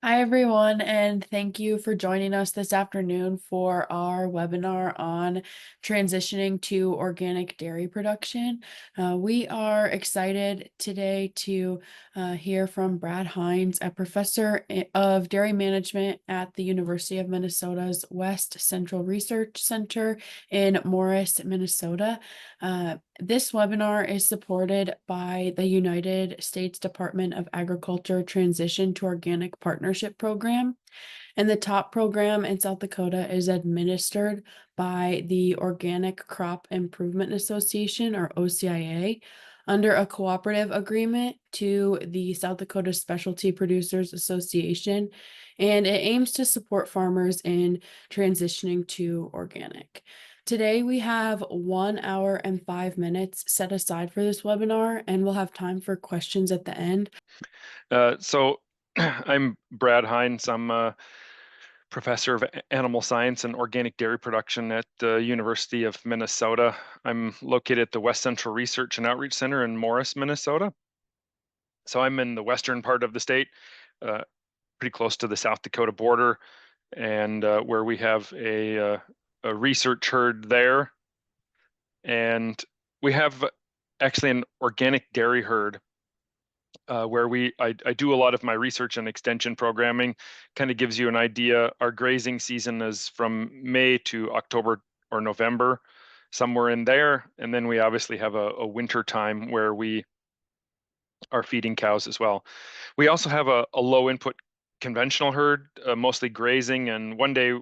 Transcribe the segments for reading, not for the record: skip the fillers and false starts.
Hi, everyone, and thank you for joining us this afternoon for our webinar on transitioning to organic dairy production. We are excited today to hear from Brad Heins, a professor of dairy management at the University of Minnesota's West Central Research Center in Morris, Minnesota. This webinar is supported by the United States Department of Agriculture Transition to Organic Partnership Program. And the top program in South Dakota is administered by the Organic Crop Improvement Association, or OCIA, under a cooperative agreement to the South Dakota Specialty Producers Association. And it aims to support farmers in transitioning to organic. Today, we have 1 hour and 5 minutes set aside for this webinar, and we'll have time for questions at the end. So I'm Brad Heins. I'm a professor of animal science and organic dairy production at the University of Minnesota. I'm located at the West Central Research and Outreach Center in Morris, Minnesota. So I'm in the western part of the state, uh, pretty close to the South Dakota border, and where we have a research herd there. And we have actually an organic dairy herd where I do a lot of my research and extension programming. Kind of gives you an idea. Our grazing season is from May to October or November, somewhere in there. And then we obviously have a winter time where we are feeding cows as well. We also have a low input conventional herd, mostly grazing, and one day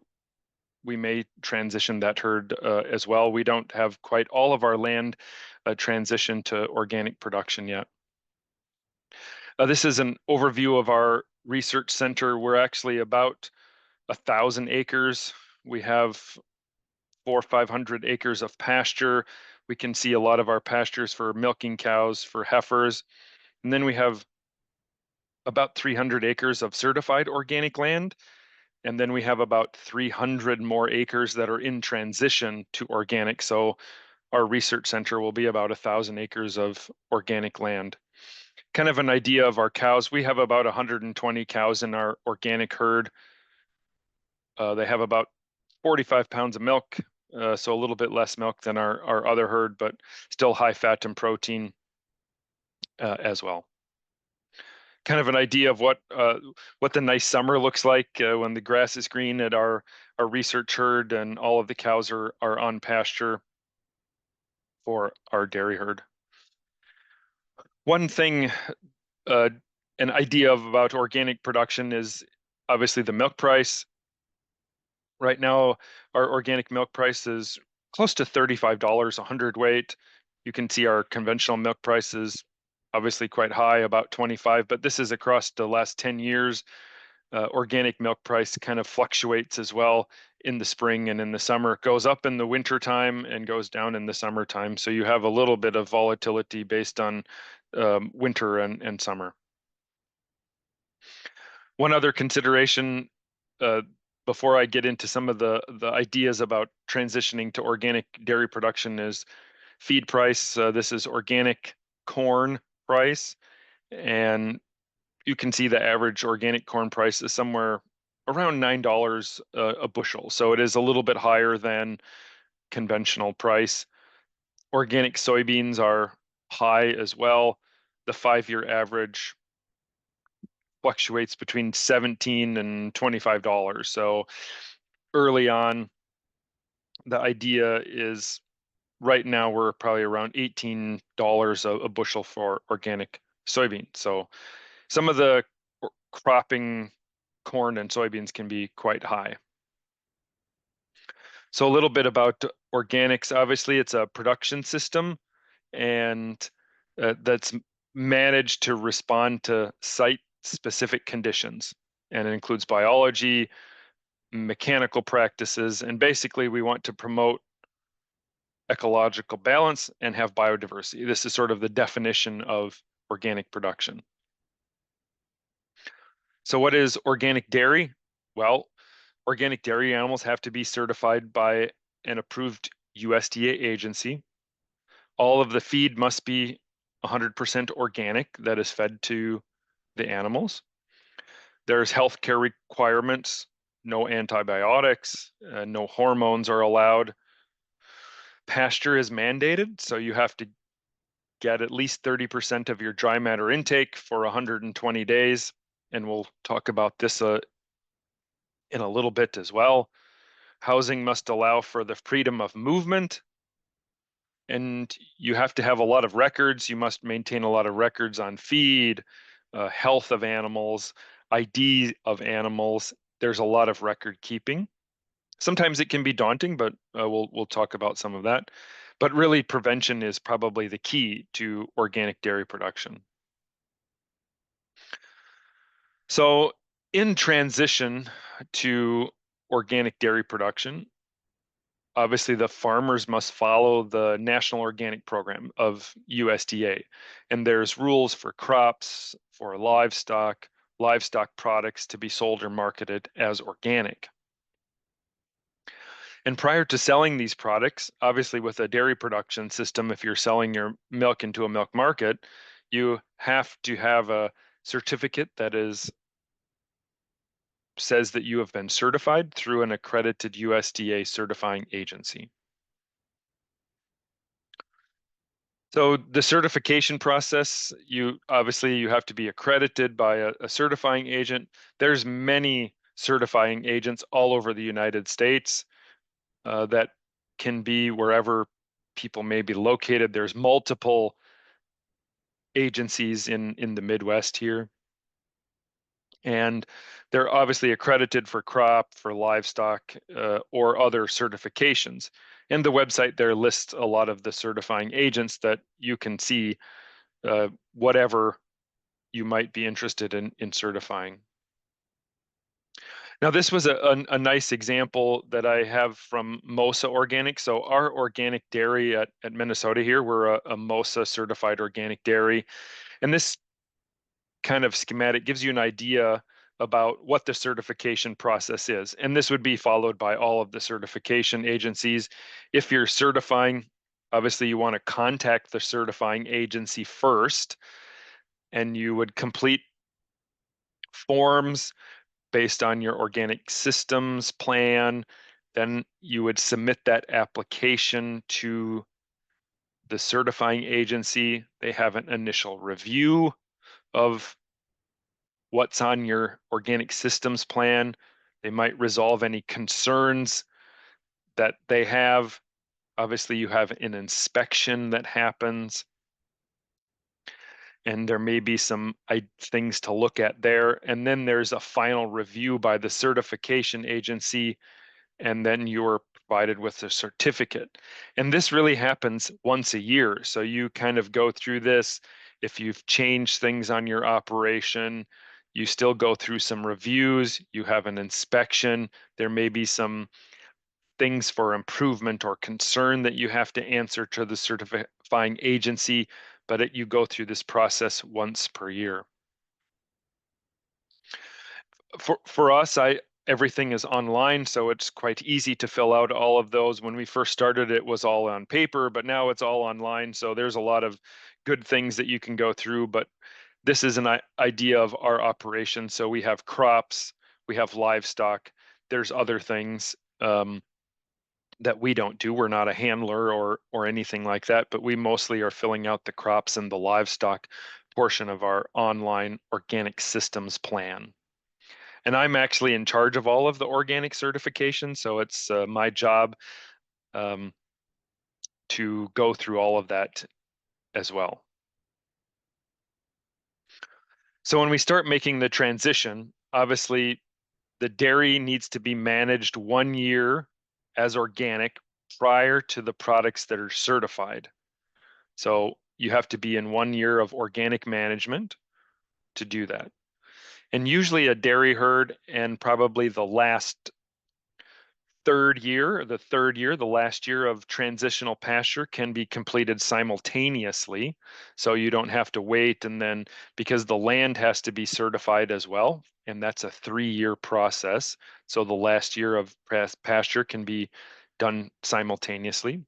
we may transition that herd as well. We don't have quite all of our land transition to organic production yet. This is an overview of our research center. We're actually about 1,000 acres. We have 400 or 500 acres of pasture. We can see a lot of our pastures for milking cows, for heifers. And then we have about 300 acres of certified organic land. And then we have about 300 more acres that are in transition to organic. So our research center will be about 1,000 acres of organic land. Kind of an idea of our cows. We have about 120 cows in our organic herd. They have about 45 pounds of milk, so a little bit less milk than our other herd, but still high fat and protein as well. Kind of an idea of what the nice summer looks like when the grass is green at our research herd and all of the cows are on pasture for our dairy herd. One thing, uh, an idea of about organic production is obviously the milk price. Right now, our organic milk price is close to $35 a hundredweight. You can see our conventional milk price is obviously quite high, about 25, but this is across the last 10 years. Organic milk price kind of fluctuates as well in the spring and in the summer. It goes up in the winter time and goes down in the summertime. So you have a little bit of volatility based on winter and summer. One other consideration before I get into some of the ideas about transitioning to organic dairy production is feed price. This is organic corn price, and you can see the average organic corn price is somewhere around $9 a bushel. So it is a little bit higher than conventional price. Organic soybeans are high as well. The 5-year average fluctuates between $17 and $25. So early on, the idea is right now we're probably around $18 a bushel for organic soybean. So some of the cropping corn and soybeans can be quite high. So a little bit about organics. Obviously, it's a production system, and that's managed to respond to site-specific conditions. And it includes biology, mechanical practices, and basically we want to promote ecological balance and have biodiversity. This is sort of the definition of organic production. So what is organic dairy? Well, organic dairy animals have to be certified by an approved USDA agency. All of the feed must be 100% organic that is fed to the animals. There's healthcare requirements, no antibiotics, no hormones are allowed. Pasture is mandated, so you have to get at least 30% of your dry matter intake for 120 days. And we'll talk about this in a little bit as well. Housing must allow for the freedom of movement. And you have to have a lot of records. You must maintain a lot of records on feed, health of animals, ID of animals. There's a lot of record keeping. Sometimes it can be daunting, but we'll talk about some of that. But really, prevention is probably the key to organic dairy production. So in transition to organic dairy production, obviously the farmers must follow the National Organic Program of USDA. And there's rules for crops, for livestock products to be sold or marketed as organic. And prior to selling these products, obviously with a dairy production system, if you're selling your milk into a milk market, you have to have a certificate that says that you have been certified through an accredited USDA certifying agency. So the certification process, you have to be accredited by a certifying agent. There's many certifying agents all over the United States that can be wherever people may be located. There's multiple agencies in the Midwest here. And they're obviously accredited for crop, for livestock, or other certifications. And the website there lists a lot of the certifying agents that you can see whatever you might be interested in certifying. Now, this was a nice example that I have from MOSA Organic. So our organic dairy at Minnesota here, we're a MOSA certified organic dairy. And this kind of schematic gives you an idea about what the certification process is. And this would be followed by all of the certification agencies. If you're certifying, obviously you want to contact the certifying agency first, and you would complete forms based on your organic systems plan. Then you would submit that application to the certifying agency. They have an initial review of what's on your organic systems plan. They might resolve any concerns that they have. Obviously, you have an inspection that happens, and there may be some things to look at there. And then there's a final review by the certification agency, and then you're provided with a certificate. And this really happens once a year. So you kind of go through this. If you've changed things on your operation, you still go through some reviews, you have an inspection, there may be some things for improvement or concern that you have to answer to the certifying agency, but you go through this process once per year. For us, everything is online, so it's quite easy to fill out all of those. When we first started, it was all on paper, but now it's all online. So there's a lot of good things that you can go through, but this is an idea of our operation. So we have crops, we have livestock, there's other things that we don't do. We're not a handler or anything like that, but we mostly are filling out the crops and the livestock portion of our online organic systems plan. And I'm actually in charge of all of the organic certification, so it's my job to go through all of that as well. So when we start making the transition, obviously the dairy needs to be managed 1 year as organic prior to the products that are certified. So you have to be in 1 year of organic management to do that. And usually a dairy herd and probably the last the last year of transitional pasture can be completed simultaneously. So you don't have to wait. And then because the land has to be certified as well, and that's a 3-year process. So the last year of pasture can be done simultaneously.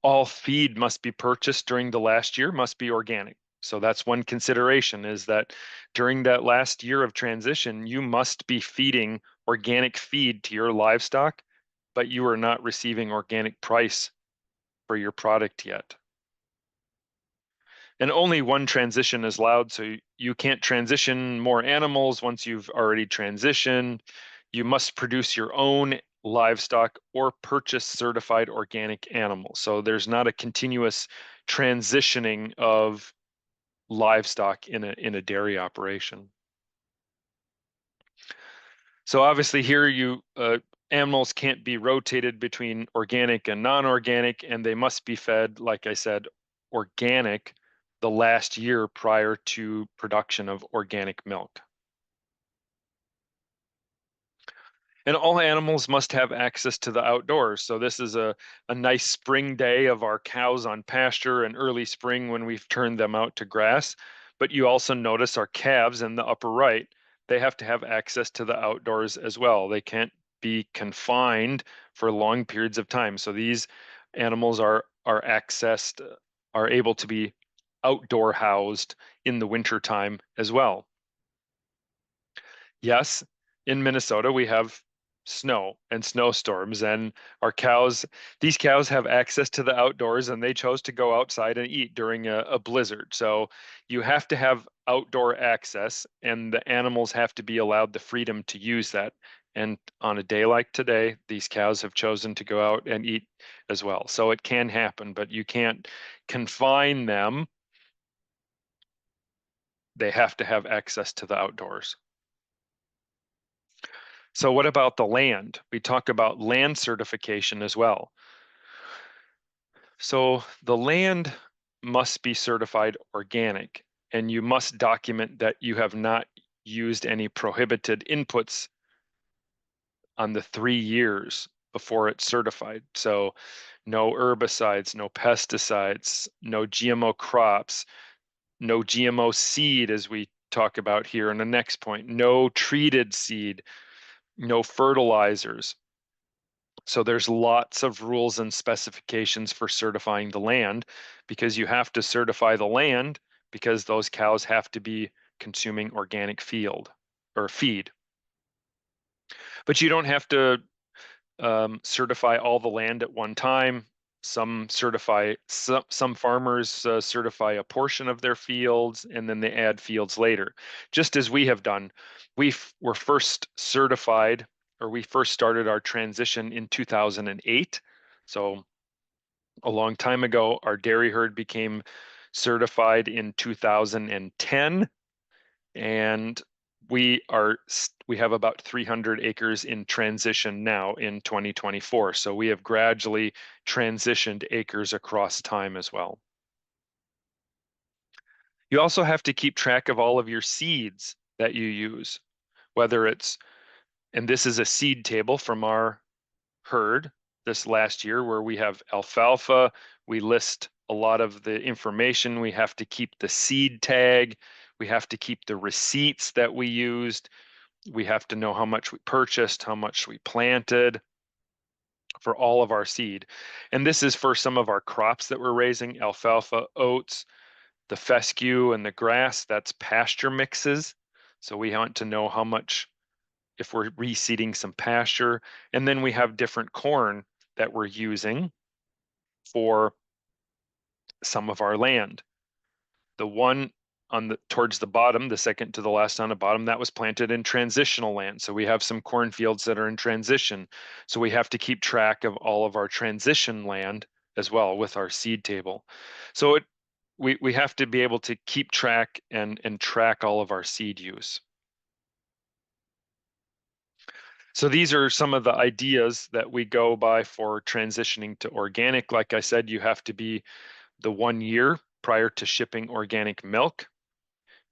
All feed must be purchased during the last year, must be organic. So that's one consideration, is that during that last year of transition, you must be feeding organic feed to your livestock, but you are not receiving organic price for your product yet. And only one transition is allowed, so you can't transition more animals once you've already transitioned. You must produce your own livestock or purchase certified organic animals. So there's not a continuous transitioning of livestock in a dairy operation. So obviously here animals can't be rotated between organic and non-organic, and they must be fed, like I said, organic the last year prior to production of organic milk. And all animals must have access to the outdoors. So this is a nice spring day of our cows on pasture, and early spring when we've turned them out to grass. But you also notice our calves in the upper right, they have to have access to the outdoors as well. They can't be confined for long periods of time. So these animals are accessed, are able to be outdoor housed in the winter time as well. Yes, in Minnesota, we have snow and snowstorms, and these cows have access to the outdoors, and they chose to go outside and eat during a blizzard. So you have to have outdoor access, and the animals have to be allowed the freedom to use that. And on a day like today, these cows have chosen to go out and eat as well. So it can happen, but you can't confine them. They have to have access to the outdoors. So what about the land? We talk about land certification as well. So the land must be certified organic, and you must document that you have not used any prohibited inputs on the 3 years before it's certified. So no herbicides, no pesticides, no GMO crops, no GMO seed, as we talk about here in the next point, no treated seed, no fertilizers. So there's lots of rules and specifications for certifying the land, because you have to certify the land because those cows have to be consuming organic field or feed. But you don't have to certify all the land at one time. Some farmers certify a portion of their fields, and then they add fields later. Just as we have done, were first certified, or we first started our transition in 2008. So a long time ago. Our dairy herd became certified in 2010, and we have about 300 acres in transition now in 2024. So we have gradually transitioned acres across time as well. You also have to keep track of all of your seeds that you use, whether it's, and this is a seed table from our herd this last year where we have alfalfa. We list a lot of the information. We have to keep the seed tag. We have to keep the receipts that we used. We have to know how much we purchased, how much we planted for all of our seed. And this is for some of our crops that we're raising: alfalfa, oats, the fescue, and the grass. That's pasture mixes. So we want to know how much, if we're reseeding some pasture. And then we have different corn that we're using for some of our land. The one towards the bottom, the second to the last on the bottom, that was planted in transitional land. So we have some cornfields that are in transition. So we have to keep track of all of our transition land as well with our seed table. So we have to be able to keep track and track all of our seed use. So these are some of the ideas that we go by for transitioning to organic. Like I said, you have to be the 1 year prior to shipping organic milk.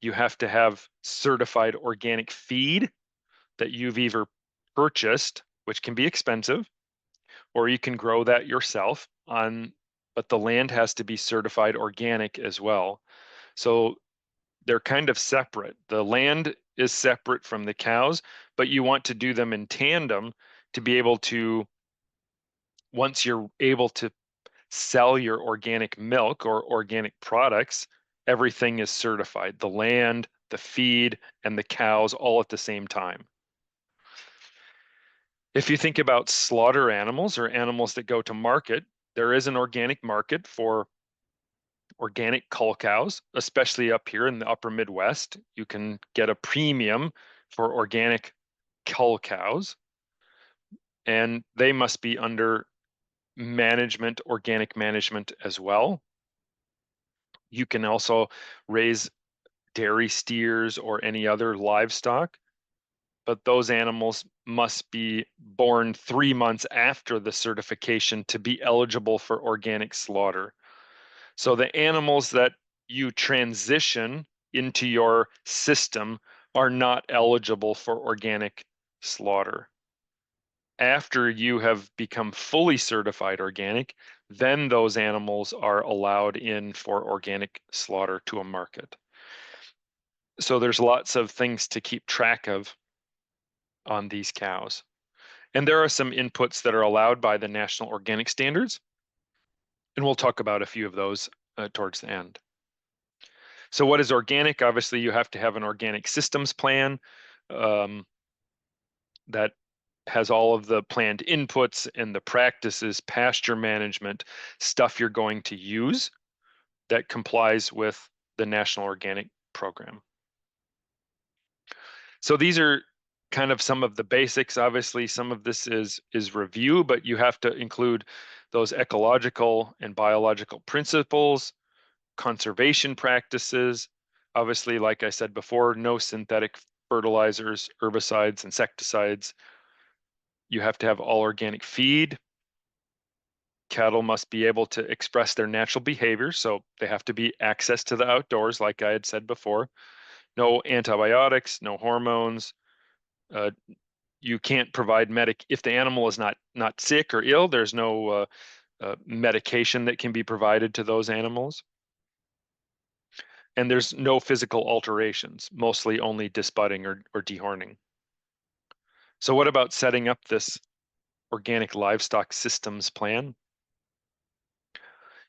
You have to have certified organic feed that you've either purchased, which can be expensive, or you can grow that yourself but the land has to be certified organic as well. So they're kind of separate. The land is separate from the cows, but you want to do them in tandem to be able to, once you're able to sell your organic milk or organic products, everything is certified, the land, the feed, and the cows all at the same time. If you think about slaughter animals or animals that go to market, there is an organic market for organic cull cows, especially up here in the upper Midwest. You can get a premium for organic cull cows, and they must be under management, organic management as well. You can also raise dairy steers or any other livestock, but those animals must be born 3 months after the certification to be eligible for organic slaughter. So the animals that you transition into your system are not eligible for organic slaughter. After you have become fully certified organic, then those animals are allowed in for organic slaughter to a market. So there's lots of things to keep track of on these cows. And there are some inputs that are allowed by the National Organic Standards, and we'll talk about a few of those towards the end. So what is organic? Obviously, you have to have an organic systems plan that has all of the planned inputs and the practices, pasture management, stuff you're going to use that complies with the National Organic Program. So these are kind of some of the basics. Obviously, some of this is review, but you have to include those ecological and biological principles, conservation practices. Obviously, like I said before, no synthetic fertilizers, herbicides, insecticides. You have to have all organic feed. Cattle must be able to express their natural behavior, so they have to be access to the outdoors, like I had said before. No antibiotics, no hormones. Uh, you can't provide if the animal is not sick or ill, there's no medication that can be provided to those animals. And there's no physical alterations, mostly only disbudding or dehorning. So what about setting up this organic livestock systems plan?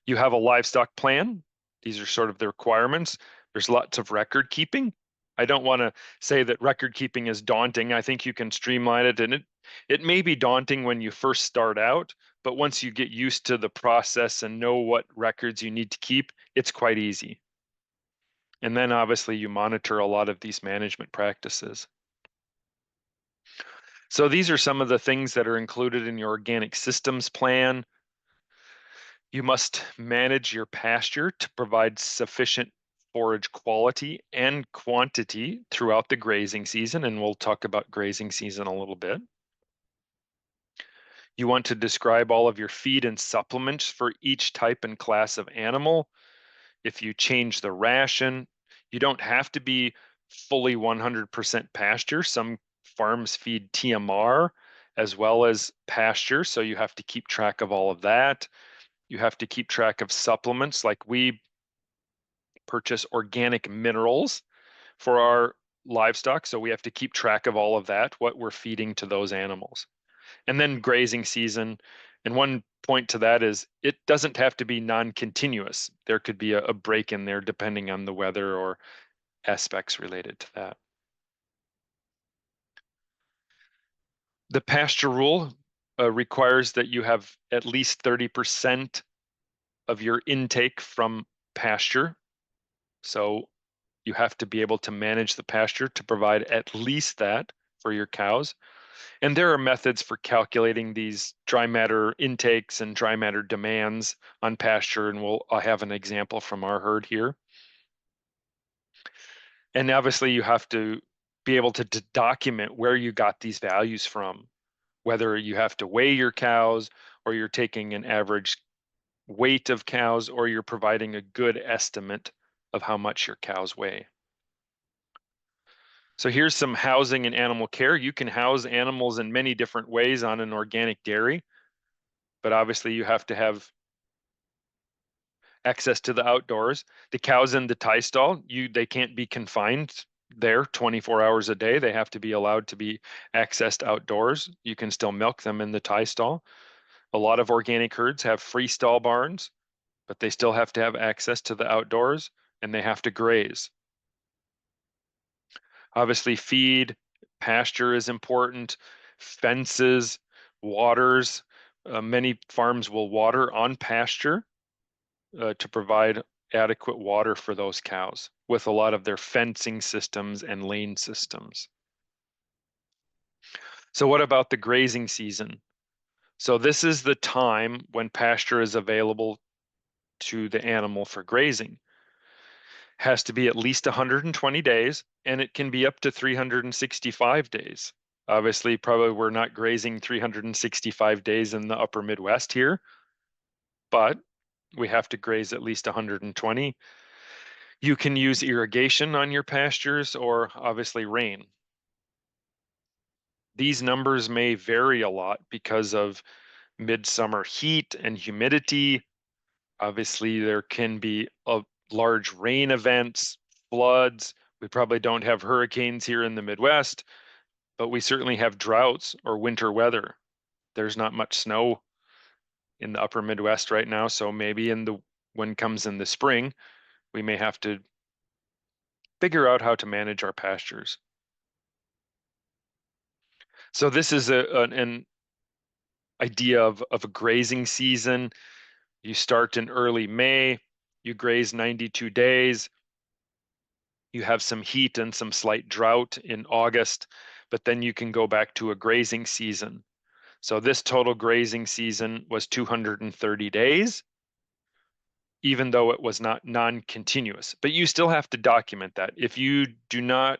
You have a livestock plan. These are sort of the requirements. There's lots of record keeping. I don't want to say that record keeping is daunting. I think you can streamline it, and it may be daunting when you first start out, but once you get used to the process and know what records you need to keep, it's quite easy. And then obviously you monitor a lot of these management practices. So these are some of the things that are included in your organic systems plan. You must manage your pasture to provide sufficient forage quality and quantity throughout the grazing season, and we'll talk about grazing season a little bit. You want to describe all of your feed and supplements for each type and class of animal. If you change the ration, you don't have to be fully 100% pasture. Some farms feed TMR as well as pasture, so you have to keep track of all of that. You have to keep track of supplements, like we purchase organic minerals for our livestock, so we have to keep track of all of that, what we're feeding to those animals. And then grazing season, and one point to that is it doesn't have to be non-continuous. There could be a break in there depending on the weather or aspects related to that. The pasture rule requires that you have at least 30% of your intake from pasture. So you have to be able to manage the pasture to provide at least that for your cows. And there are methods for calculating these dry matter intakes and dry matter demands on pasture, and I'll have an example from our herd here. And obviously you have to be able to document where you got these values from, whether you have to weigh your cows or you're taking an average weight of cows or you're providing a good estimate of how much your cows weigh. So here's some housing and animal care. You can house animals in many different ways on an organic dairy, but obviously you have to have access to the outdoors. The cows in the tie stall, they can't be confined there 24 hours a day. They have to be allowed to be accessed outdoors. You can still milk them in the tie stall. A lot of organic herds have free stall barns, but they still have to have access to the outdoors. and they have to graze. Obviously, feed, pasture is important, fences, waters. Many farms will water on pasture to provide adequate water for those cows with a lot of their fencing systems and lane systems. So what about the grazing season? So this is the time when pasture is available to the animal for grazing. Has to be at least 120 days, and it can be up to 365 days. Obviously, probably we're not grazing 365 days in the upper Midwest here, but we have to graze at least 120. You can use irrigation on your pastures or obviously rain. These numbers may vary a lot because of midsummer heat and humidity. Obviously, there can be large rain events, floods. We probably don't have hurricanes here in the Midwest, but we certainly have droughts or winter weather. There's not much snow in the upper Midwest right now, so maybe when it comes in the spring, we may have to figure out how to manage our pastures. So this is an idea of a grazing season. You start in early May, you graze 92 days, you have some heat and some slight drought in August, but then you can go back to a grazing season. So this total grazing season was 230 days, even though it was not non-continuous. But you still have to document that. If you do not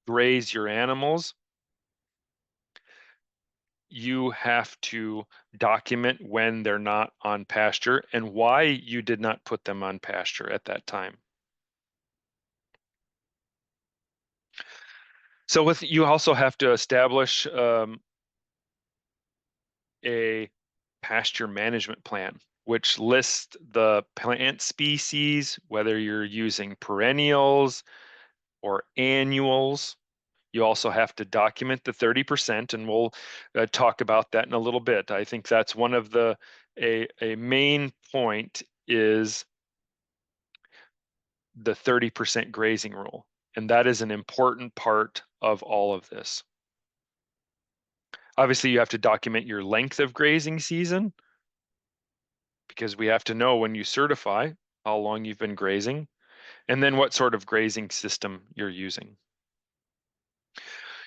graze your animals, you have to document when they're not on pasture and why you did not put them on pasture at that time. So you also have to establish a pasture management plan, which lists the plant species, whether you're using perennials or annuals. You also have to document the 30%, and we'll talk about that in a little bit. I think that's one of a main point is the 30% grazing rule, and that is an important part of all of this. Obviously, you have to document your length of grazing season because we have to know when you certify how long you've been grazing, and then what sort of grazing system you're using.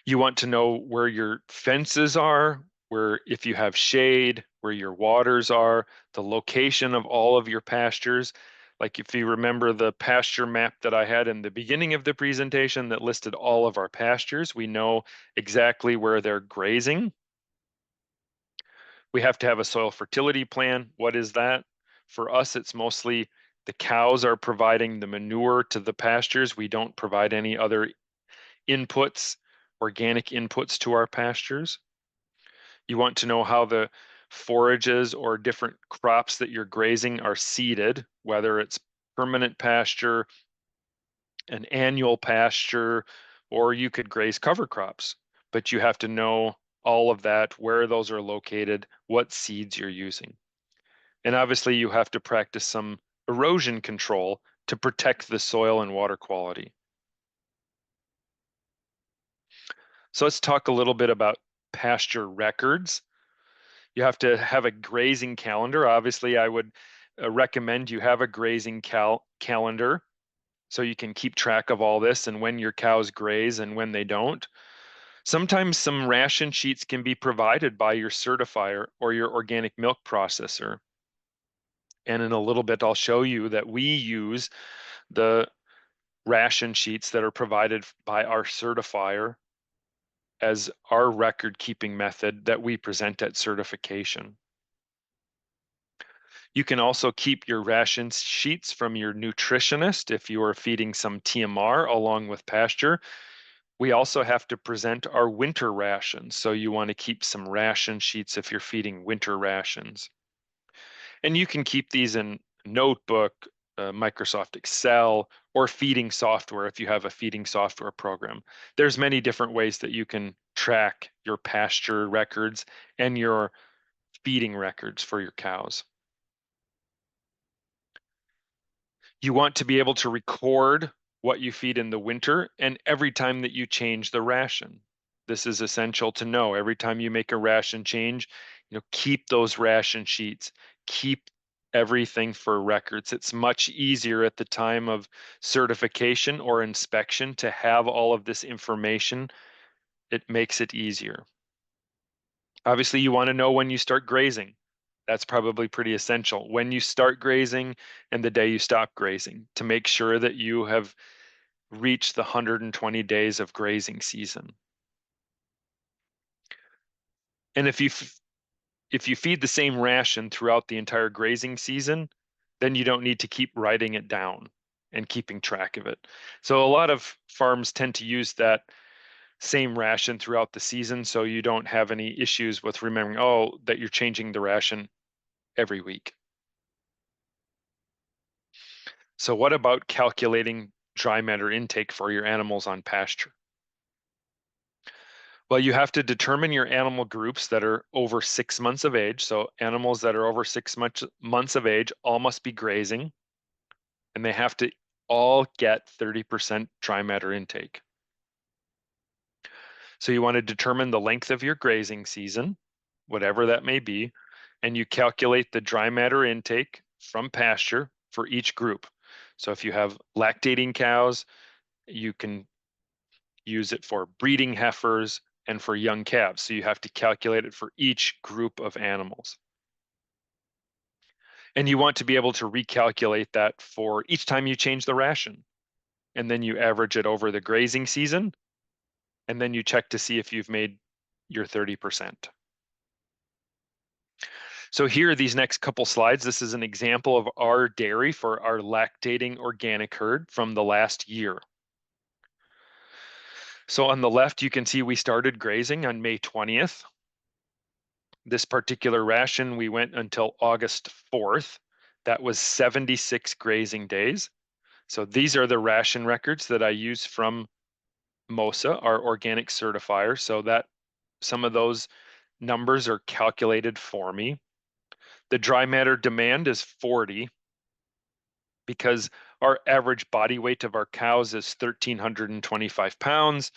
You want to know where your fences are, where if you have shade, where your waters are, the location of all of your pastures. Like if you remember the pasture map that I had in the beginning of the presentation that listed all of our pastures, we know exactly where they're grazing. We have to have a soil fertility plan. What is that? For us, it's mostly the cows are providing the manure to the pastures. We don't provide any other inputs, organic inputs to our pastures. You want to know how the forages or different crops that you're grazing are seeded, whether it's permanent pasture, an annual pasture, or you could graze cover crops. But you have to know all of that, where those are located, what seeds you're using. And obviously you have to practice some erosion control to protect the soil and water quality. So let's talk a little bit about pasture records. You have to have a grazing calendar. Obviously, I would recommend you have a grazing calendar so you can keep track of all this and when your cows graze and when they don't. Sometimes some ration sheets can be provided by your certifier or your organic milk processor. And in a little bit, I'll show you that we use the ration sheets that are provided by our certifier as our record keeping method that we present at certification. You can also keep your ration sheets from your nutritionist if you are feeding some TMR along with pasture. We also have to present our winter rations. So you want to keep some ration sheets if you're feeding winter rations. And you can keep these in Notebook, Microsoft Excel, or feeding software if you have a feeding software program. There's many different ways that you can track your pasture records and your feeding records for your cows. You want to be able to record what you feed in the winter and every time that you change the ration. This is essential to know. Every time you make a ration change, keep those ration sheets, keep everything for records. It's much easier at the time of certification or inspection to have all of this information. It makes it easier. Obviously, you want to know when you start grazing. That's probably pretty essential. When you start grazing and the day you stop grazing to make sure that you have reached the 120 days of grazing season. And if you feed the same ration throughout the entire grazing season, then you don't need to keep writing it down and keeping track of it. So a lot of farms tend to use that same ration throughout the season, so you don't have any issues with remembering, oh, that you're changing the ration every week. So what about calculating dry matter intake for your animals on pasture? Well, you have to determine your animal groups that are over 6 months of age. So animals that are over 6 months of age all must be grazing, and they have to all get 30% dry matter intake. So you want to determine the length of your grazing season, whatever that may be, and you calculate the dry matter intake from pasture for each group. So if you have lactating cows, you can use it for breeding heifers and for young calves. So you have to calculate it for each group of animals. And you want to be able to recalculate that for each time you change the ration. And then you average it over the grazing season. And then you check to see if you've made your 30%. So here, these next couple slides, this is an example of our dairy for our lactating organic herd from the last year. So on the left, you can see we started grazing on May 20th. This particular ration, we went until August 4th. That was 76 grazing days. So these are the ration records that I use from MOSA, our organic certifier. So that some of those numbers are calculated for me. The dry matter demand is 40 because our average body weight of our cows is 1,325 pounds.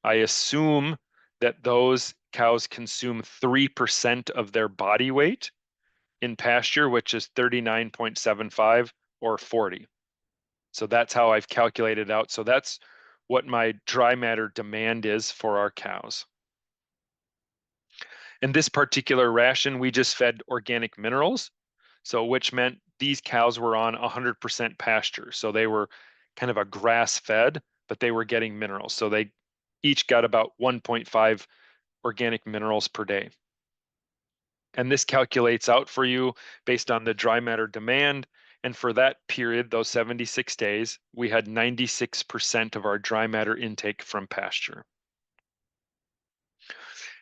I assume that those cows consume 3% of their body weight in pasture, which is 39.75 or 40. So that's how I've calculated out. So that's what my dry matter demand is for our cows. In this particular ration, we just fed organic minerals, so which meant these cows were on 100% pasture. So they were kind of a grass fed, but they were getting minerals. So they each got about 1.5 organic minerals per day. And this calculates out for you based on the dry matter demand. And for that period, those 76 days, we had 96% of our dry matter intake from pasture.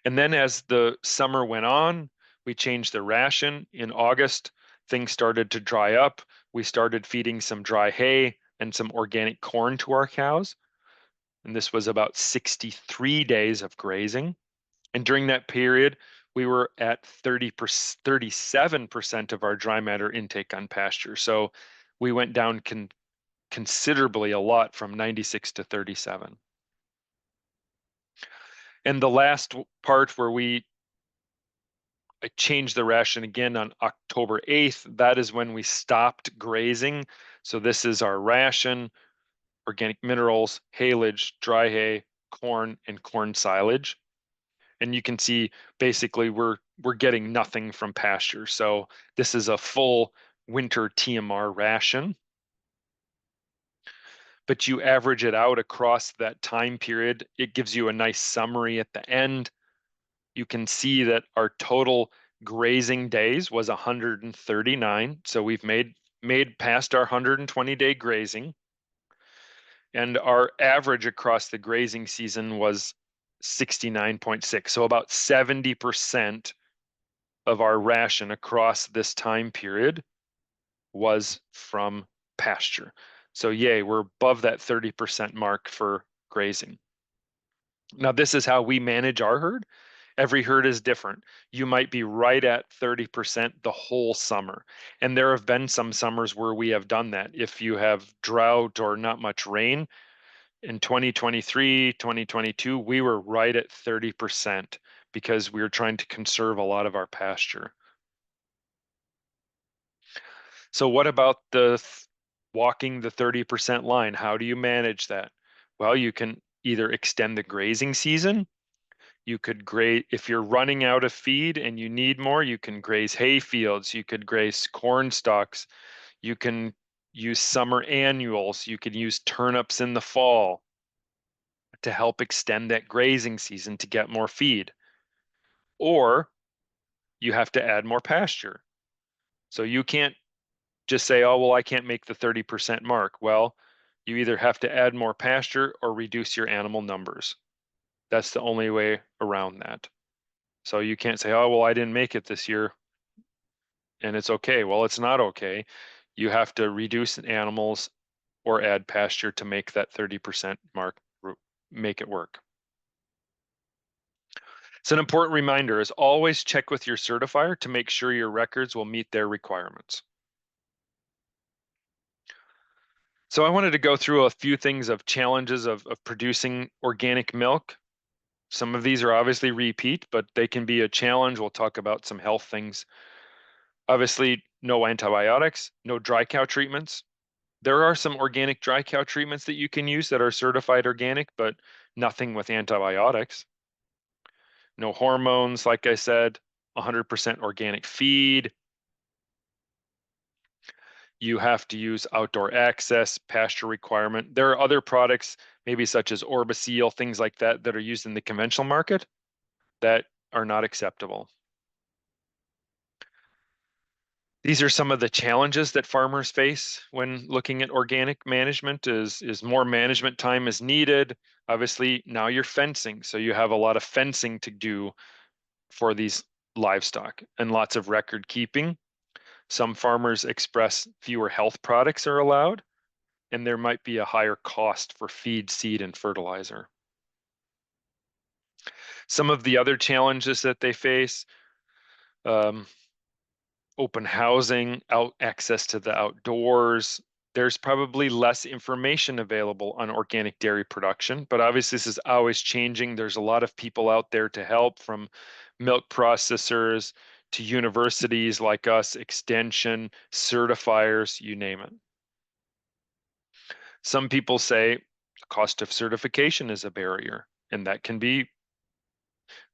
And then as the summer went on, we changed the ration. In August, things started to dry up. We started feeding some dry hay and some organic corn to our cows. And this was about 63 days of grazing. And during that period, we were at 37% of our dry matter intake on pasture. So we went down considerably a lot from 96 to 37. And the last part where I changed the ration again on October 8th. That is when we stopped grazing. So this is our ration, organic minerals, haylage, dry hay, corn, and corn silage. And you can see basically we're getting nothing from pasture. So this is a full winter TMR ration. But you average it out across that time period. It gives you a nice summary at the end. You can see that our total grazing days was 139. So we've made past our 120-day grazing. And our average across the grazing season was 69.6. So about 70% of our ration across this time period was from pasture. So yay, we're above that 30% mark for grazing. Now, this is how we manage our herd. Every herd is different. You might be right at 30% the whole summer. And there have been some summers where we have done that. If you have drought or not much rain, in 2023, 2022, we were right at 30% because we were trying to conserve a lot of our pasture. So what about walking the 30% line? How do you manage that? Well, you can either extend the grazing season. You could graze, if you're running out of feed and you need more, you can graze hay fields. You could graze corn stalks. You can use summer annuals. You could use turnips in the fall to help extend that grazing season to get more feed. Or you have to add more pasture. So you can't just say, oh, well, I can't make the 30% mark. Well, you either have to add more pasture or reduce your animal numbers. That's the only way around that. So you can't say, oh, well, I didn't make it this year and it's okay. Well, it's not okay. You have to reduce animals or add pasture to make that 30% mark, make it work. It's an important reminder is always check with your certifier to make sure your records will meet their requirements. So I wanted to go through a few things of challenges of producing organic milk. Some of these are obviously repeat, but they can be a challenge. We'll talk about some health things. Obviously, no antibiotics, no dry cow treatments. There are some organic dry cow treatments that you can use that are certified organic, but nothing with antibiotics. No hormones, like I said, 100% organic feed. You have to use outdoor access, pasture requirement. There are other products, maybe such as Orbiseal, things like that, that are used in the conventional market that are not acceptable. These are some of the challenges that farmers face when looking at organic management is more management time is needed. Obviously, now you're fencing, so you have a lot of fencing to do for these livestock and lots of record keeping. Some farmers express fewer health products are allowed, and there might be a higher cost for feed, seed, and fertilizer. Some of the other challenges that they face, um, open housing, access to the outdoors. There's probably less information available on organic dairy production, but obviously this is always changing. There's a lot of people out there to help, from milk processors to universities like us, extension, certifiers, you name it. Some people say the cost of certification is a barrier, and that can be,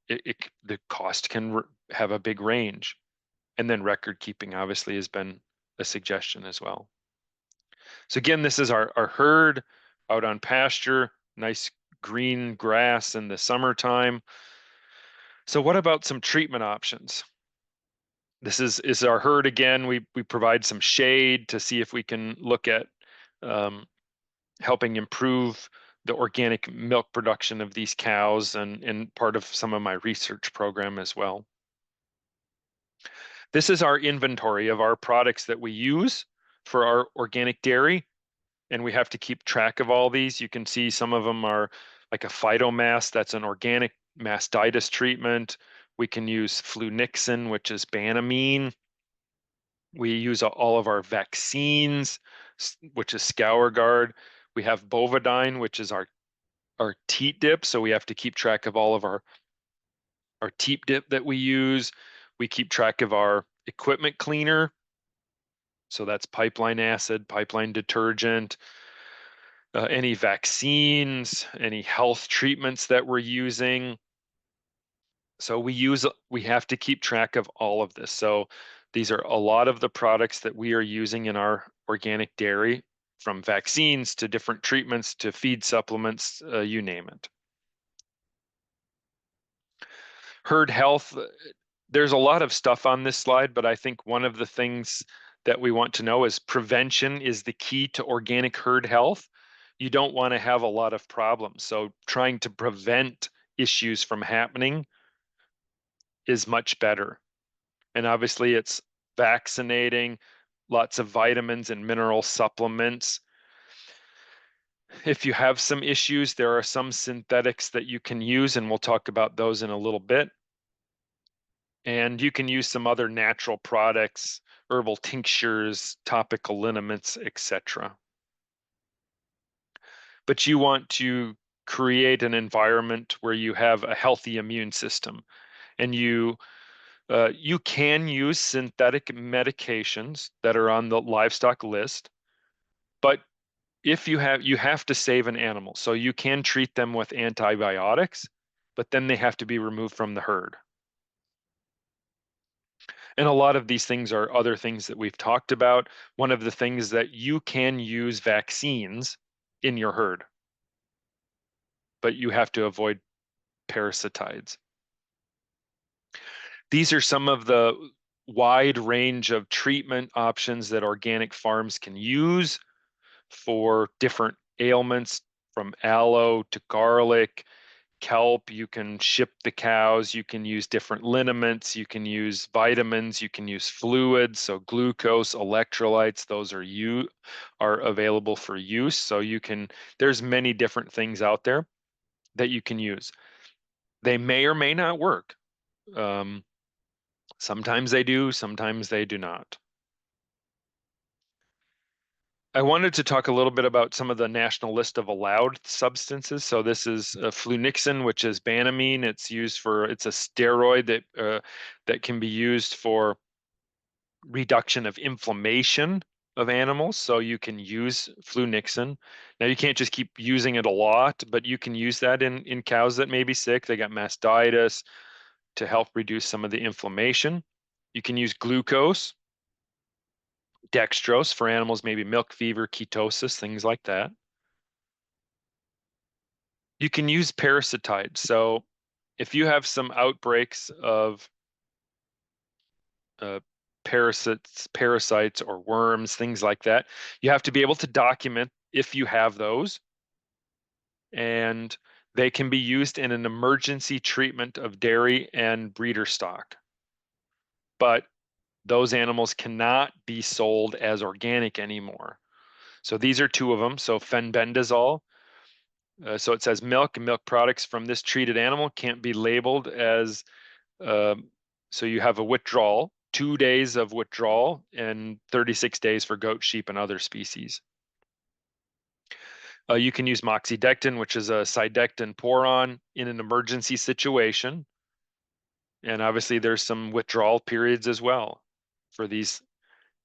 the cost can have a big range. And then record keeping obviously has been a suggestion as well. So again, this is our herd out on pasture, nice green grass in the summertime. So what about some treatment options? This is our herd again. We provide some shade to see if we can look at helping improve the organic milk production of these cows, and part of some of my research program as well. This is our inventory of our products that we use for our organic dairy, and we have to keep track of all these. You can see some of them are like a phytomast, that's an organic mastitis treatment. We can use flunixin, which is banamine. We use all of our vaccines, which is ScourGuard. We have bovidine, which is our teat dip, so we have to keep track of all of our teat dip that we use. We keep track of our equipment cleaner, so that's pipeline acid, pipeline detergent, any vaccines, any health treatments that we're using. So we have to keep track of all of this. So these are a lot of the products that we are using in our organic dairy, from vaccines to different treatments to feed supplements, you name it. Herd health, there's a lot of stuff on this slide, but I think one of the things that we want to know is prevention is the key to organic herd health. You don't want to have a lot of problems. So trying to prevent issues from happening is much better. And obviously it's vaccinating, lots of vitamins and mineral supplements. If you have some issues, there are some synthetics that you can use, and we'll talk about those in a little bit. And you can use some other natural products, herbal tinctures, topical liniments, etc. But you want to create an environment where you have a healthy immune system, and you can use synthetic medications that are on the livestock list, but if you have to save an animal. So you can treat them with antibiotics, but then they have to be removed from the herd. And a lot of these things are other things that we've talked about. One of the things that you can use vaccines in your herd, but you have to avoid parasitides. These are some of the wide range of treatment options that organic farms can use for different ailments, from aloe to garlic, kelp. You can ship the cows. You can use different liniments. You can use vitamins. You can use fluids. So glucose, electrolytes, those are available for use. So there's many different things out there that you can use. They may or may not work. Sometimes they do, sometimes they do not. I wanted to talk a little bit about some of the national list of allowed substances. So this is flunixin, which is banamine. It's a steroid that can be used for reduction of inflammation of animals. So you can use flunixin. Now you can't just keep using it a lot, but you can use that in cows that may be sick. They got mastitis, to help reduce some of the inflammation. You can use glucose, dextrose for animals, maybe milk fever, ketosis, things like that. You can use parasitides. So if you have some outbreaks of uh, parasites or worms, things like that, you have to be able to document if you have those. And they can be used in an emergency treatment of dairy and breeder stock. But those animals cannot be sold as organic anymore. So these are two of them. So fenbendazole. So it says milk and milk products from this treated animal can't be labeled as, so you have a withdrawal, 2 days of withdrawal and 36 days for goat, sheep, and other species. You can use moxidectin, which is a cydectin pour-on in an emergency situation. And obviously there's some withdrawal periods as well for these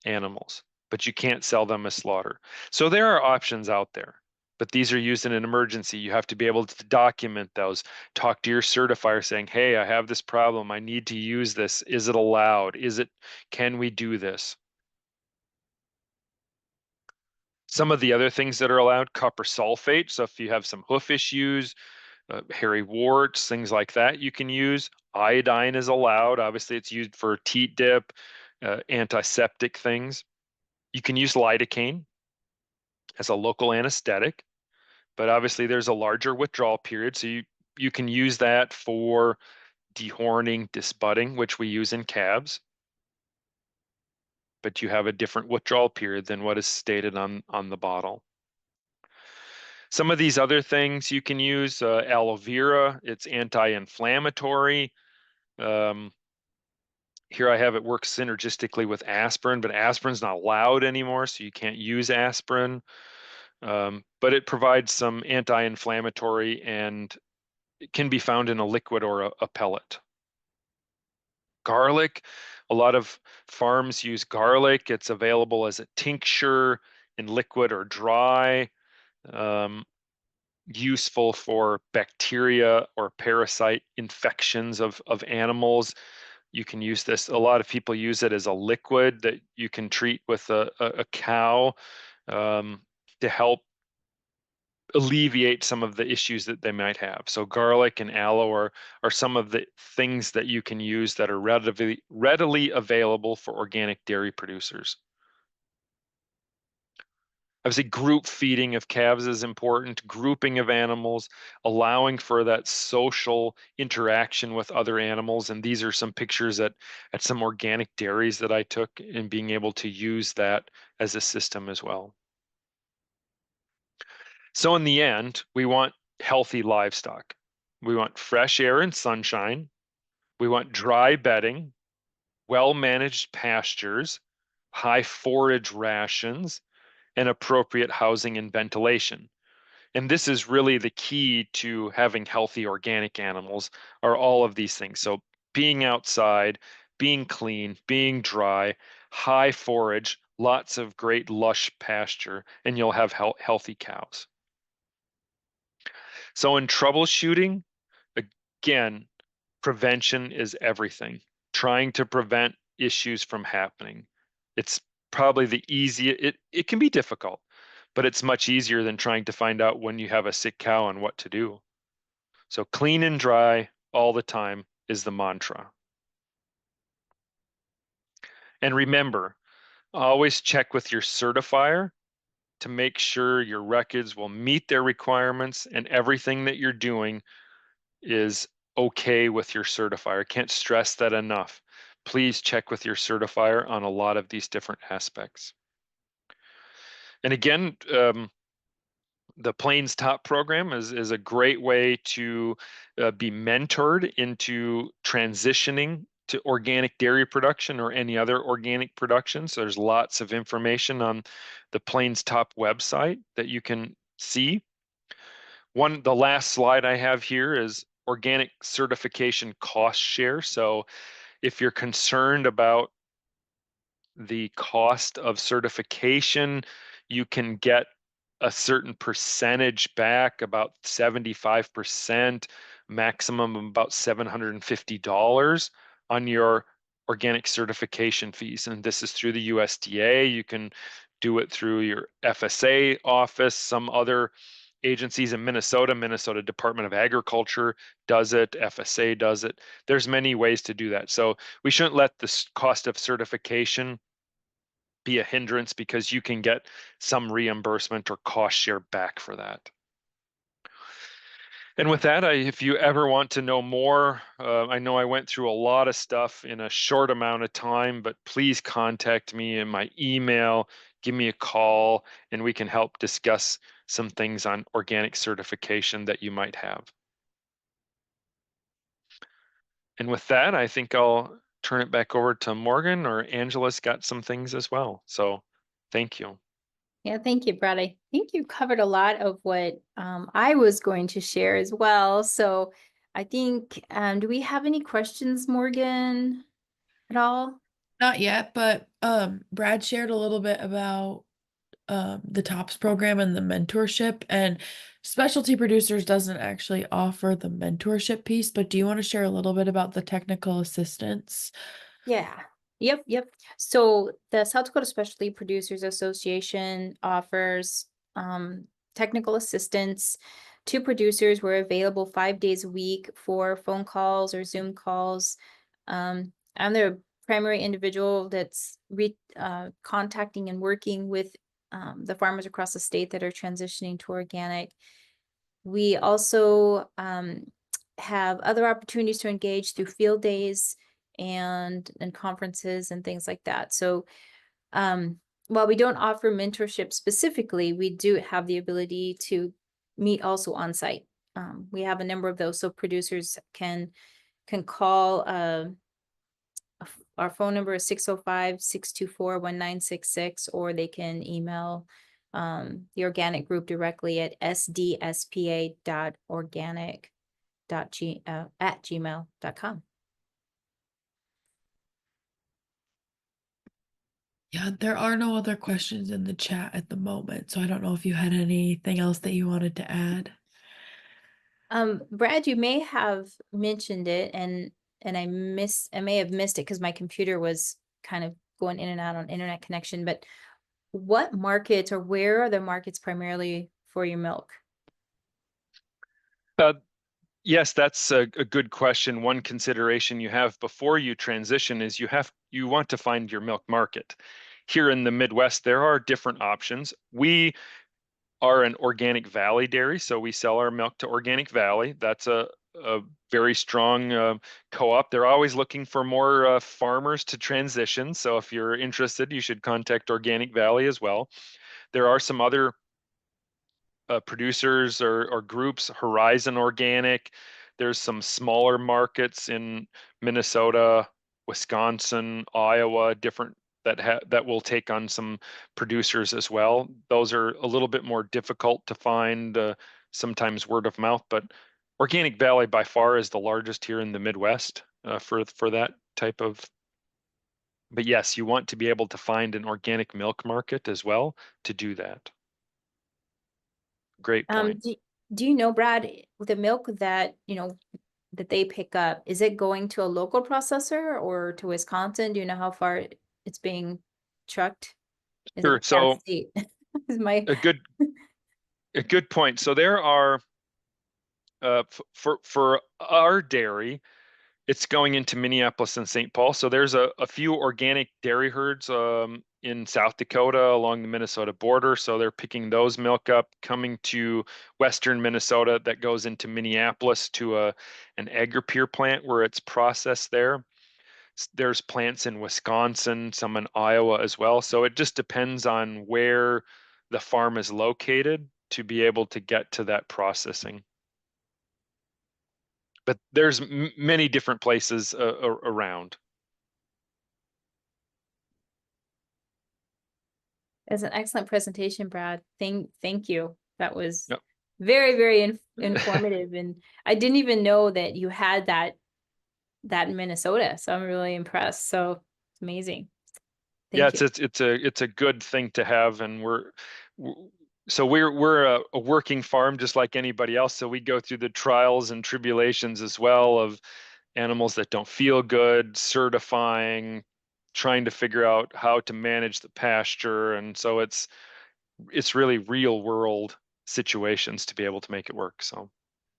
animals, but you can't sell them as slaughter. So there are options out there, but these are used in an emergency. You have to be able to document those, talk to your certifier saying, hey, I have this problem. I need to use this. Is it allowed? Can we do this? Some of the other things that are allowed, copper sulfate. So if you have some hoof issues, hairy warts, things like that, you can use. Iodine is allowed. Obviously, it's used for teat dip, antiseptic things. You can use lidocaine as a local anesthetic, but obviously there's a larger withdrawal period. So you can use that for dehorning, disbudding, which we use in calves, but you have a different withdrawal period than what is stated on the bottle. Some of these other things you can use, aloe vera, it's anti-inflammatory. Here I have it works synergistically with aspirin, but aspirin's not allowed anymore, so you can't use aspirin. But it provides some anti-inflammatory, and it can be found in a liquid or a pellet. Garlic, a lot of farms use garlic. It's available as a tincture in liquid or dry. Useful for bacteria or parasite infections of animals. You can use this. A lot of people use it as a liquid that you can treat with a cow to help alleviate some of the issues that they might have. So garlic and aloe are some of the things that you can use that are readily available for organic dairy producers. Obviously, group feeding of calves is important, grouping of animals, allowing for that social interaction with other animals. And these are some pictures at some organic dairies that I took, and being able to use that as a system as well. So in the end, we want healthy livestock. We want fresh air and sunshine. We want dry bedding, well-managed pastures, high forage rations, and appropriate housing and ventilation. And this is really the key to having healthy organic animals, are all of these things. So being outside, being clean, being dry, high forage, lots of great lush pasture, and you'll have healthy cows. So in troubleshooting, again, prevention is everything. Trying to prevent issues from happening. It's probably the easiest, it can be difficult, but it's much easier than trying to find out when you have a sick cow and what to do. So clean and dry all the time is the mantra. And remember, always check with your certifier to make sure your records will meet their requirements and everything that you're doing is okay with your certifier. Can't stress that enough. Please check with your certifier on a lot of these different aspects. And again, the Plains Top program is a great way to be mentored into transitioning to organic dairy production or any other organic production. So there's lots of information on the Plains Top website that you can see. The last slide I have here is organic certification cost share. So if you're concerned about the cost of certification, you can get a certain percentage back, about 75%, maximum of about $750 on your organic certification fees. And this is through the USDA. You can do it through your FSA office, some other agencies in Minnesota Department of Agriculture does it, FSA does it. There's many ways to do that. So we shouldn't let the cost of certification be a hindrance because you can get some reimbursement or cost share back for that. And with that, if you ever want to know more, I know I went through a lot of stuff in a short amount of time, but please contact me in my email, give me a call, and we can help discuss some things on organic certification that you might have. And with that, I think I'll turn it back over to Morgan, or Angela's got some things as well. So thank you. Yeah, thank you, Brad. I think you covered a lot of what I was going to share as well. So I think, do we have any questions, Morgan, at all? Not yet, but Brad shared a little bit about the TOPS program and the mentorship, and Specialty Producers doesn't actually offer the mentorship piece, but do you want to share a little bit about the technical assistance? Yeah. Yep. So the South Dakota Specialty Producers Association offers technical assistance to producers. We're available 5 days a week for phone calls or Zoom calls. I'm the primary individual that's contacting and working with the farmers across the state that are transitioning to organic. We also have other opportunities to engage through field days and conferences and things like that. So while we don't offer mentorship specifically, we do have the ability to meet also on site. We have a number of those, so producers can call. Our phone number is 605-624-1966, or they can email the organic group directly at sdspa.organic.gmail.com. Yeah, there are no other questions in the chat at the moment, so I don't know if you had anything else that you wanted to add. Brad, you may have mentioned it, and I may have missed it because my computer was kind of going in and out on internet connection, but what markets, or where are the markets primarily for your milk? Yes, that's a good question. One consideration you have before you transition is you want to find your milk market. Here in the Midwest, there are different options. We are an Organic Valley dairy, so we sell our milk to Organic Valley. That's a very strong co-op. They're always looking for more farmers to transition. So if you're interested, you should contact Organic Valley as well. There are some other producers or groups, Horizon Organic. There's some smaller markets in Minnesota, Wisconsin, Iowa, different that will take on some producers as well. Those are a little bit more difficult to find, sometimes word of mouth, but Organic Valley by far is the largest here in the Midwest for that type of. But yes, you want to be able to find an organic milk market as well to do that. Great point. Do you know, Brad, the milk that, that they pick up, is it going to a local processor or to Wisconsin? Do you know how far it's being trucked? Is Sure. it So state? Is my a good point. So there are for our dairy, it's going into Minneapolis and St. Paul. So there's a few organic dairy herds in South Dakota along the Minnesota border. So they're picking those milk up, coming to Western Minnesota that goes into Minneapolis to an AgriPure plant where it's processed there. There's plants in Wisconsin, some in Iowa as well. So it just depends on where the farm is located to be able to get to that processing. But there's many different places around. It's an excellent presentation, Brad. Thank you. That was Yep. very, very informative. And I didn't even know that you had that in Minnesota. So I'm really impressed. So it's amazing. Yeah, Thank you. it's a good thing to have, and we're a working farm just like anybody else. So we go through the trials and tribulations as well of animals that don't feel good, certifying, trying to figure out how to manage the pasture, and so it's really real world situations to be able to make it work. So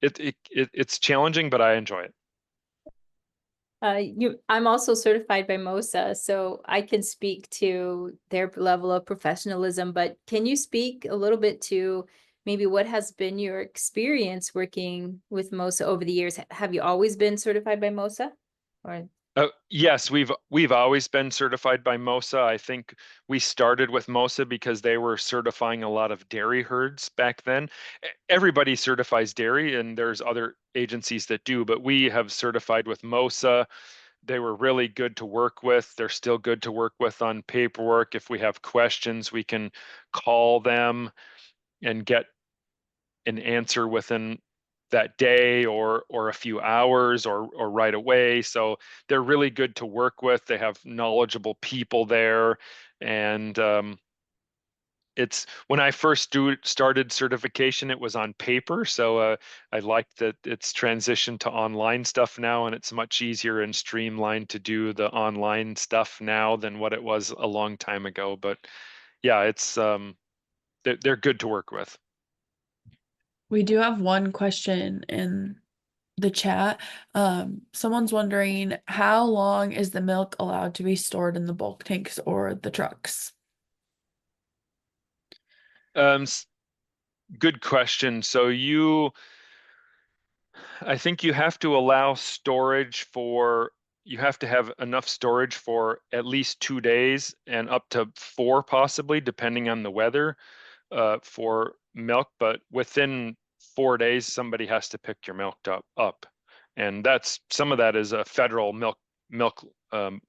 it's challenging, but I enjoy it. I'm also certified by MOSA, so I can speak to their level of professionalism, but can you speak a little bit to maybe what has been your experience working with MOSA over the years? Have you always been certified by MOSA? Or Yes, we've always been certified by MOSA. I think we started with MOSA because they were certifying a lot of dairy herds back then. Everybody certifies dairy, and there's other agencies that do, but we have certified with MOSA. They were really good to work with. They're still good to work with on paperwork. If we have questions, we can call them and get an answer within that day or a few hours or right away. So they're really good to work with. They have knowledgeable people there. And it's when I first started certification, it was on paper. So I like that it's transitioned to online stuff now, and it's much easier and streamlined to do the online stuff now than what it was a long time ago. But yeah, it's they're good to work with. We do have one question in the chat. Someone's wondering, how long is the milk allowed to be stored in the bulk tanks or the trucks? Good question. So I think you have to allow storage you have to have enough storage for at least 2 days and up to 4 possibly, depending on the weather, for milk. But within 4 days, somebody has to pick your milk up. And some of that is a federal milk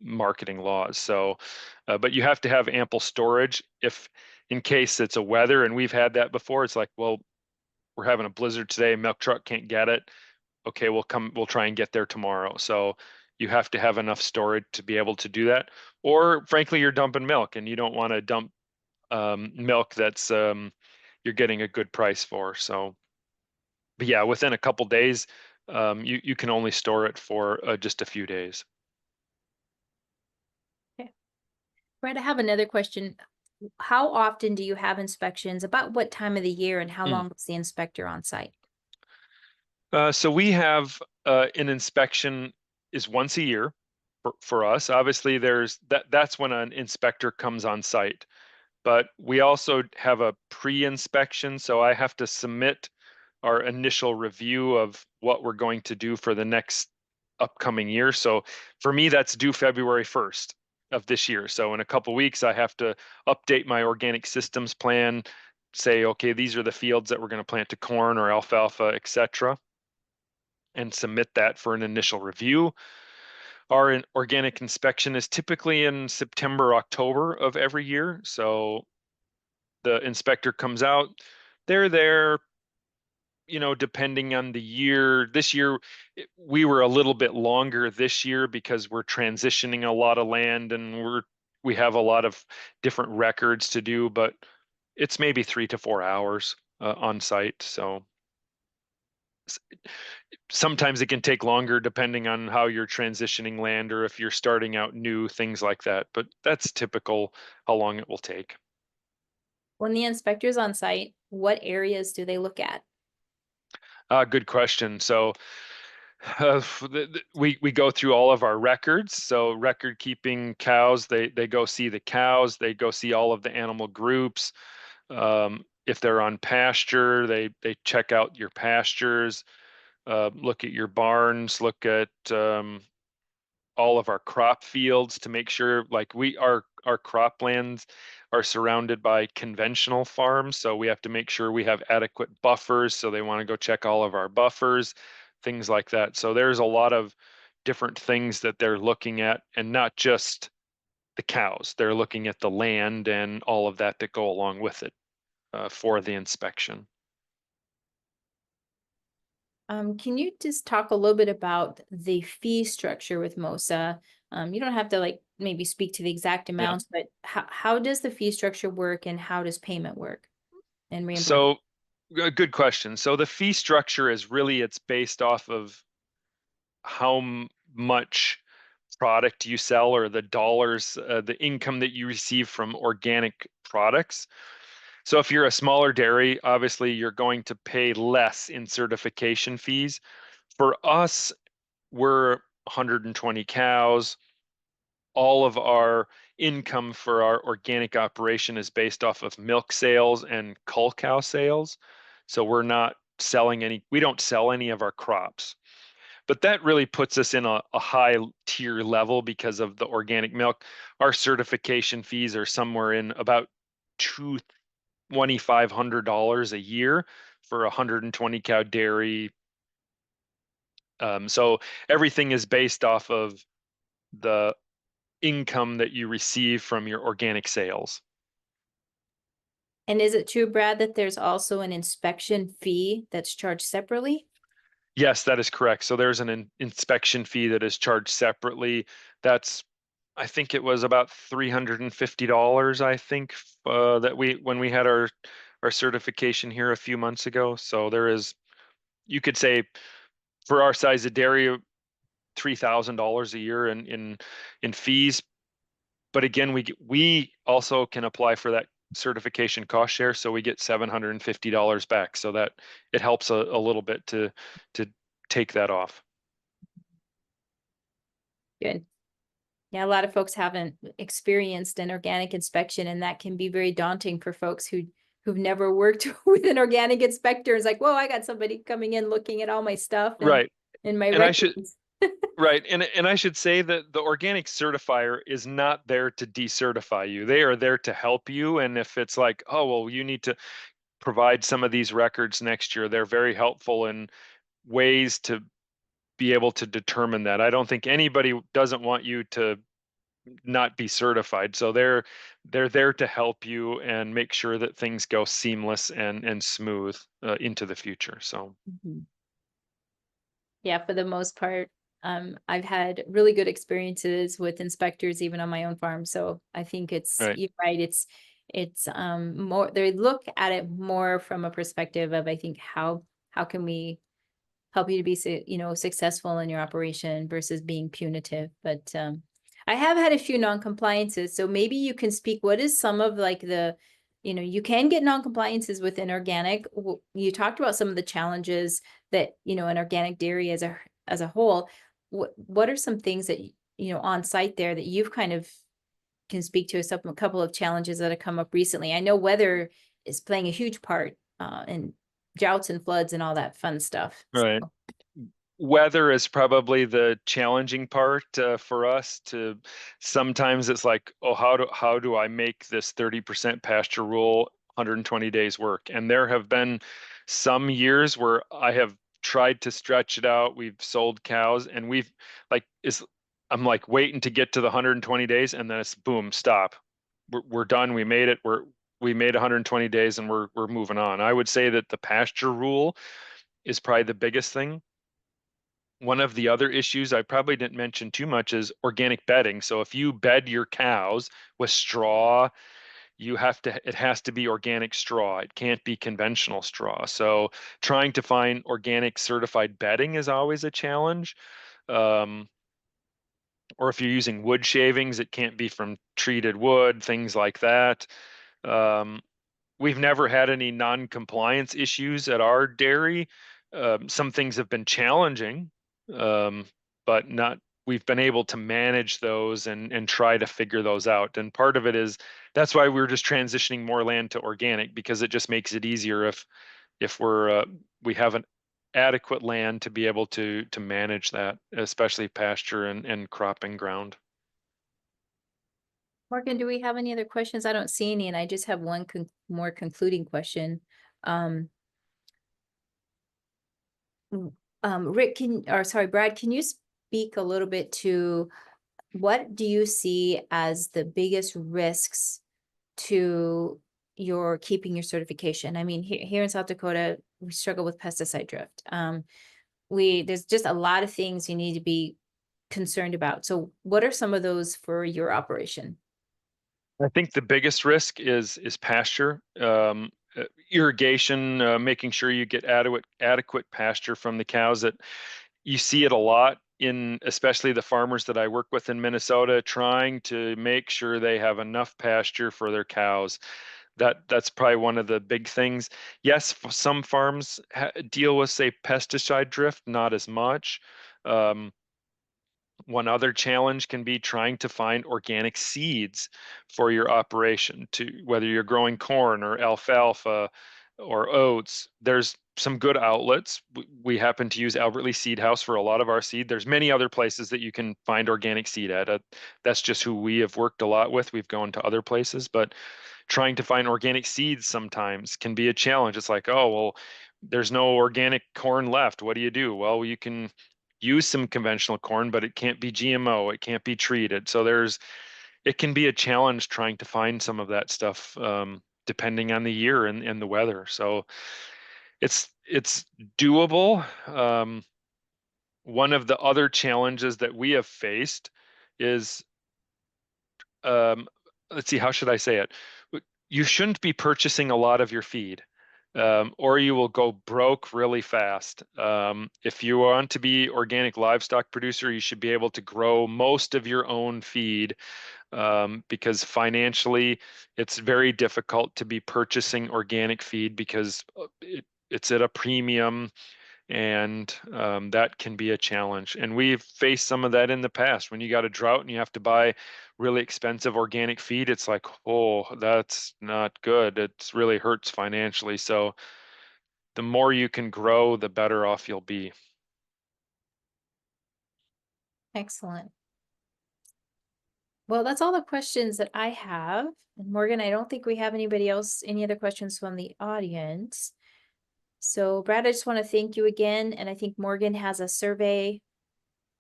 marketing laws. So, but you have to have ample storage in case it's a weather, and we've had that before. It's like, well, we're having a blizzard today, milk truck can't get it. Okay, we'll try and get there tomorrow. So you have to have enough storage to be able to do that. Or frankly, you're dumping milk and you don't want to dump milk that's you're getting a good price for. So, but yeah, within a couple days, you can only store it for just a few days. okay. Brad, I have another question. How often do you have inspections? About what time of the year, and how long is the inspector on site? So we have an inspection is once a year for us. Obviously, that's when an inspector comes on site. But we also have a pre-inspection, so I have to submit our initial review of what we're going to do for the next upcoming year. So for me, that's due February 1st of this year. So in a couple weeks, I have to update my organic systems plan, say, okay, these are the fields that we're going to plant to corn or alfalfa, etc. and submit that for an initial review. Our organic inspection is typically in September, October of every year. So the inspector comes out, they're there, depending on the year. This year, we were a little bit longer this year because we're transitioning a lot of land and we have a lot of different records to do, but it's maybe 3 to 4 hours on site. So sometimes it can take longer depending on how you're transitioning land or if you're starting out new, things like that. But that's typical how long it will take. When the inspector's on site, what areas do they look at? Good question. So we go through all of our records. So record keeping cows, they go see the cows, they go see all of the animal groups. If they're on pasture, they check out your pastures, look at your barns, look at all of our crop fields to make sure, like our croplands are surrounded by conventional farms, so we have to make sure we have adequate buffers. So they want to go check all of our buffers, things like that. So there's a lot of different things that they're looking at, and not just the cows. They're looking at the land and all of that go along with it for the inspection. Can you just talk a little bit about the fee structure with MOSA? You don't have to like maybe speak to the exact amounts, but how does the fee structure work and how does payment work and reimbursement? So good question. So the fee structure is really, it's based off of how much product you sell, or the dollars, the income that you receive from organic products. So if you're a smaller dairy, obviously you're going to pay less in certification fees. For us, we're 120 cows. All of our income for our organic operation is based off of milk sales and cull cow sales. So we're not selling we don't sell any of our crops. But that really puts us in a high tier level because of the organic milk. Our certification fees are somewhere in about $2,500 a year for a 120 cow dairy. So everything is based off of the income that you receive from your organic sales. And is it true, Brad, that there's also an inspection fee that's charged separately? Yes, that is correct. So there's an inspection fee that is charged separately. I think it was about $350, I think, that when we had our certification here a few months ago. So there is, you could say, for our size of dairy, $3,000 a year in fees. But again, we also can apply for that certification cost share, so we get $750 back. So that it helps a little bit to take that off. Good. Yeah, a lot of folks haven't experienced an organic inspection, and that can be very daunting for folks who've never worked with an organic inspector. It's like, whoa, I got somebody coming in looking at all my stuff Right. and my And records. Right. And I should say that the organic certifier is not there to decertify you. They are there to help you. And if it's like, oh, well, you need to provide some of these records next year, they're very helpful in ways to be able to determine that. I don't think anybody doesn't want you to not be certified. So they're there to help you and make sure that things go seamless and smooth into the future. So Mhm. Yeah, for the most part, I've had really good experiences with inspectors, even on my own farm. So I think right. you're right. It's more, they look at it more from a perspective of, I think, how can we help you to be, successful in your operation versus being punitive. But I have had a few non-compliances. So maybe you can speak, what is some of like you can get non-compliances within organic. You talked about some of the challenges that, an organic dairy as a whole. What are some things that, on site there that you've kind of can speak to a couple of challenges that have come up recently? I know weather is playing a huge part in droughts and floods and all that fun stuff. Right. So, Weather is probably the challenging part for us. To sometimes it's like, oh, how do I make this 30% pasture rule 120 days work? And there have been some years where I have tried to stretch it out. We've sold cows, and I'm like waiting to get to the 120 days, and then it's boom, stop. We're done. We made it. We made 120 days, and we're moving on. I would say that the pasture rule is probably the biggest thing. One of the other issues I probably didn't mention too much is organic bedding. So if you bed your cows with straw, it has to be organic straw. It can't be conventional straw. So trying to find organic certified bedding is always a challenge. Or if you're using wood shavings, it can't be from treated wood, things like that. We've never had any non-compliance issues at our dairy. Some things have been challenging, but we've been able to manage those and try to figure those out. And part of it is that's why we're just transitioning more land to organic, because it just makes it easier if we have an adequate land to be able to manage that, especially pasture and cropping ground. Morgan, do we have any other questions? I don't see any, and I just have one more concluding question. Rick, Brad, can you speak a little bit to what do you see as the biggest risks to your keeping your certification? I mean, here in South Dakota, we struggle with pesticide drift. There's just a lot of things you need to be concerned about. So what are some of those for your operation? I think the biggest risk is pasture, irrigation, making sure you get adequate pasture from the cows. That you see it a lot in, especially the farmers that I work with in Minnesota, trying to make sure they have enough pasture for their cows. That's probably one of the big things. Yes, some farms deal with, say, pesticide drift, not as much. One other challenge can be trying to find organic seeds for your operation, to whether you're growing corn or alfalfa or oats. There's some good outlets. We happen to use Albert Lee Seed House for a lot of our seed. There's many other places that you can find organic seed at. That's just who we have worked a lot with. We've gone to other places, but trying to find organic seeds sometimes can be a challenge. It's like, oh, well, there's no organic corn left. What do you do? Well, you can use some conventional corn, but it can't be GMO. It can't be treated. So it can be a challenge trying to find some of that stuff, depending on the year and the weather. So it's doable. One of the other challenges that we have faced is, let's see, how should I say it? You shouldn't be purchasing a lot of your feed. Or you will go broke really fast. If you want to be organic livestock producer, you should be able to grow most of your own feed, because financially it's very difficult to be purchasing organic feed because it's at a premium, and that can be a challenge. And we've faced some of that in the past. When you got a drought and you have to buy really expensive organic feed, it's like, oh, that's not good. It really hurts financially. So the more you can grow, the better off you'll be. Excellent. Well, that's all the questions that I have. And Morgan, I don't think we have any other questions from the audience. So Brad, I just want to thank you again. And I think Morgan has a survey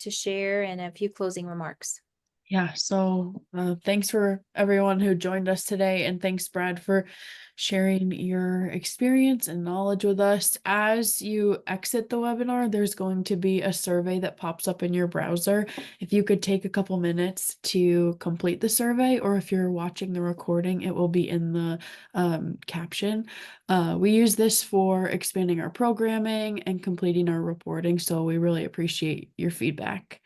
to share and a few closing remarks. Yeah, so thanks for everyone who joined us today, and thanks, Brad, for sharing your experience and knowledge with us. As you exit the webinar, there's going to be a survey that pops up in your browser. If you could take a couple minutes to complete the survey, or if you're watching the recording, it will be in the caption. We use this for expanding our programming and completing our reporting, so we really appreciate your feedback.